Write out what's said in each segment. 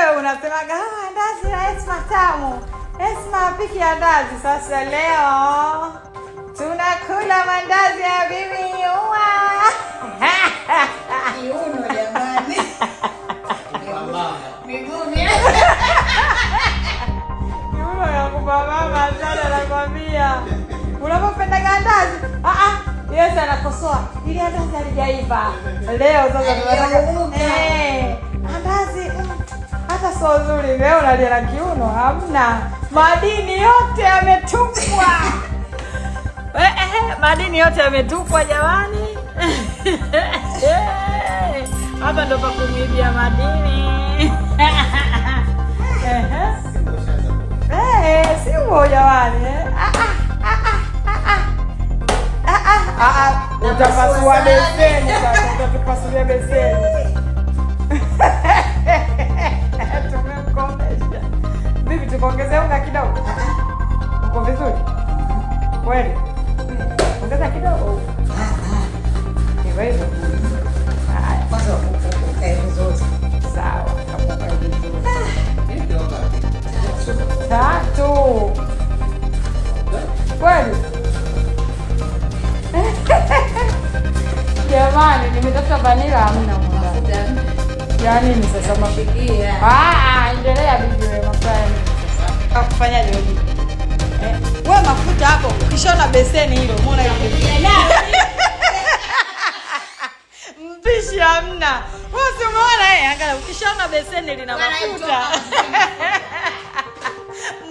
Unasemaga andazi na Esma tamu. Esma apiki andazi. Sasa leo tunakula mandazi ya bibi Yuma. Kiuno jamani. Miguni. Kiuno ya kubaba sana nakwambia. Unapopenda andazi? Yes, anakosoa. Ile andazi halijaiva. Leo sasa tunataka andazi hata sio nzuri. Leo unalia na kiuno, hamna. Madini yote yametupwa. Madini yote yametupwa jamani. Hapa ndo pa kumibia madini. Sio jamani. Utapasua beseni sasa, utatupasulia beseni. Tumemkomesha. Bibi tukuongezee unga kidogo. Uko vizuri? Kweli? Ongeza kidogo. Hivyo hivyo. Haya. Kwanza ukae vizuri. Sawa, ukae vizuri. 3. Kweli? Jamani, nimetafuta vanilla hamna muda. Yaani ni sasa Shikia. Endelea bibi wewe mafuta ni sasa. Kufanyaje wewe? Wewe mafuta hapo ukishona beseni hilo, umeona hiyo? Mpishi hamna. Wewe si umeona angalia ukishona beseni lina mafuta.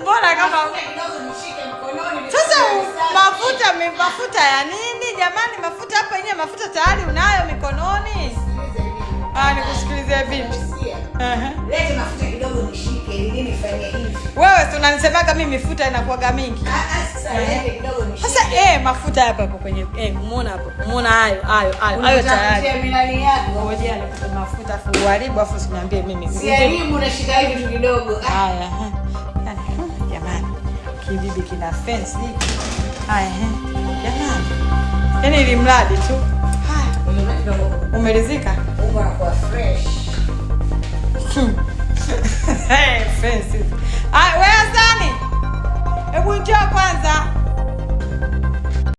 Mbona kama sasa mafuta ya nini jamani? Mafuta hapa yenyewe mafuta tayari unayo mikononi. Nikusikilize bibi. Leta mafuta kidogo nishike ili nifanye hivi. Wewe tunanisemaga mimi mifuta inakuwaga mingi. Sasa leta kidogo nishike. Sasa mafuta hapa kwenye umeona hapo. Umeona hayo tayari. Unataka milani yako. Ngoja mafuta fuharibu afu usiniambie mimi. Si elimu unashika hivi tu kidogo. Haya. Jamani. Kibibi kina fence hiki. Haya. Jamani. Yaani ili mradi tu. Umelizika? Uko na kwa fresh. Fancy. Wewe Sani. Hebu njoo kwanza.